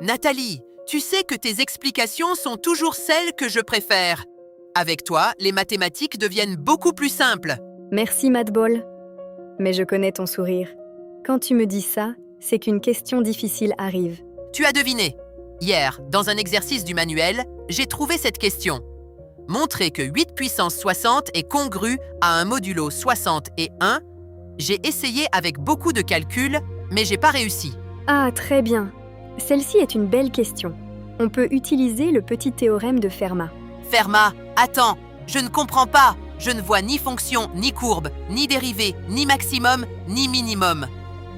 Nathalie, tu sais que tes explications sont toujours celles que je préfère. Avec toi, les mathématiques deviennent beaucoup plus simples. Merci Madball. Mais je connais ton sourire. Quand tu me dis ça, c'est qu'une question difficile arrive. Tu as deviné. Hier, dans un exercice du manuel, j'ai trouvé cette question. Montrer que 8 puissance 60 est congru à un modulo 60 et 1. J'ai essayé avec beaucoup de calculs, mais j'ai pas réussi. Ah, très bien. Celle-ci est une belle question. On peut utiliser le petit théorème de Fermat. Fermat, attends, je ne comprends pas. Je ne vois ni fonction, ni courbe, ni dérivée, ni maximum, ni minimum.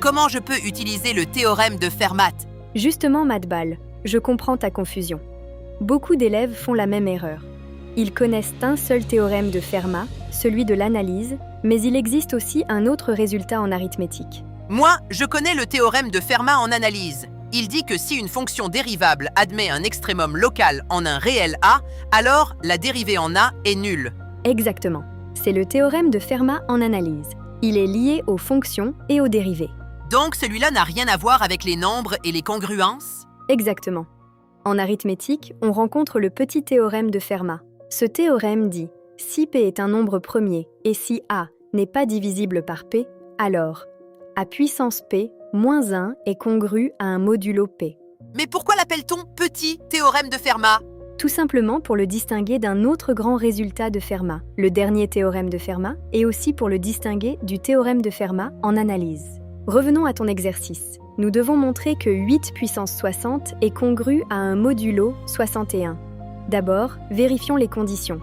Comment je peux utiliser le théorème de Fermat? Justement, Madball, je comprends ta confusion. Beaucoup d'élèves font la même erreur. Ils connaissent un seul théorème de Fermat, celui de l'analyse, mais il existe aussi un autre résultat en arithmétique. Moi, je connais le théorème de Fermat en analyse. Il dit que si une fonction dérivable admet un extrémum local en un réel A, alors la dérivée en A est nulle. Exactement. C'est le théorème de Fermat en analyse. Il est lié aux fonctions et aux dérivées. Donc celui-là n'a rien à voir avec les nombres et les congruences? Exactement. En arithmétique, on rencontre le petit théorème de Fermat. Ce théorème dit « Si P est un nombre premier et si A n'est pas divisible par P, alors A puissance P moins 1 est congru à un modulo P. » Mais pourquoi l'appelle-t-on petit théorème de Fermat? Tout simplement pour le distinguer d'un autre grand résultat de Fermat, le dernier théorème de Fermat, et aussi pour le distinguer du théorème de Fermat en analyse. Revenons à ton exercice. Nous devons montrer que 8 puissance 60 est congru à un modulo 61. D'abord, vérifions les conditions.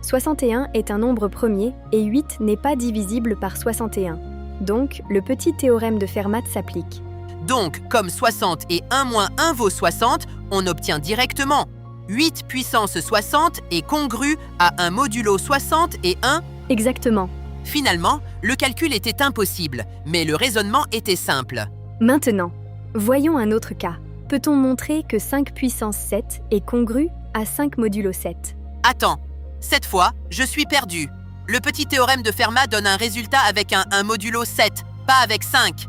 61 est un nombre premier et 8 n'est pas divisible par 61. Donc, le petit théorème de Fermat s'applique. Donc, comme 60 et 1 moins 1 vaut 60, on obtient directement 8 puissance 60 est congru à un modulo 60 et 1. Exactement. Finalement, le calcul était impossible, mais le raisonnement était simple. Maintenant, voyons un autre cas. Peut-on montrer que 5 puissance 7 est congru à 5 modulo 7? Attends, cette fois, je suis perdu. Le petit théorème de Fermat donne un résultat avec un modulo 7, pas avec 5.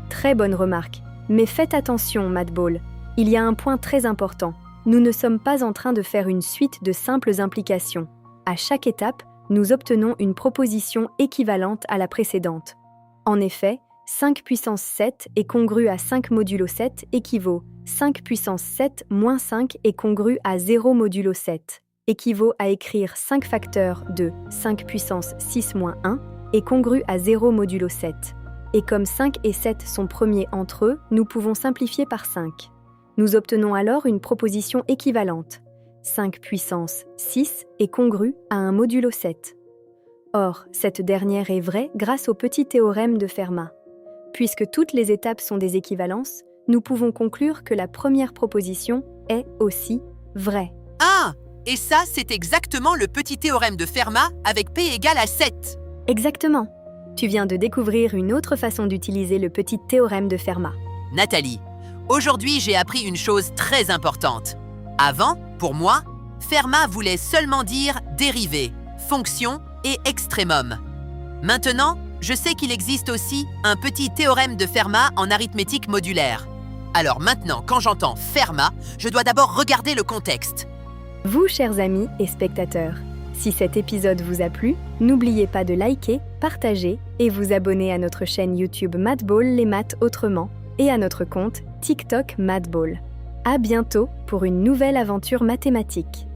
Très bonne remarque. Mais faites attention, Madball. Il y a un point très important. Nous ne sommes pas en train de faire une suite de simples implications. À chaque étape, nous obtenons une proposition équivalente à la précédente. En effet, 5 puissance 7 est congru à 5 modulo 7 équivaut 5 puissance 7 moins 5 est congru à 0 modulo 7, équivaut à écrire 5 facteurs de 5 puissance 6 moins 1 est congru à 0 modulo 7. Et comme 5 et 7 sont premiers entre eux, nous pouvons simplifier par 5. Nous obtenons alors une proposition équivalente. 5 puissance 6 est congru à un modulo 7. Or, cette dernière est vraie grâce au petit théorème de Fermat. Puisque toutes les étapes sont des équivalences, nous pouvons conclure que la première proposition est aussi vraie. Ah, et ça, c'est exactement le petit théorème de Fermat avec P égale à 7. Exactement. Tu viens de découvrir une autre façon d'utiliser le petit théorème de Fermat. Nathalie, aujourd'hui, j'ai appris une chose très importante. Avant, pour moi, Fermat voulait seulement dire dérivée, fonction et extrémum. Maintenant, je sais qu'il existe aussi un petit théorème de Fermat en arithmétique modulaire. Alors maintenant, quand j'entends Fermat, je dois d'abord regarder le contexte. Vous, chers amis et spectateurs, si cet épisode vous a plu, n'oubliez pas de liker, partager et vous abonner à notre chaîne YouTube Madball les maths autrement et à notre compte TikTok Madball. À bientôt pour une nouvelle aventure mathématique.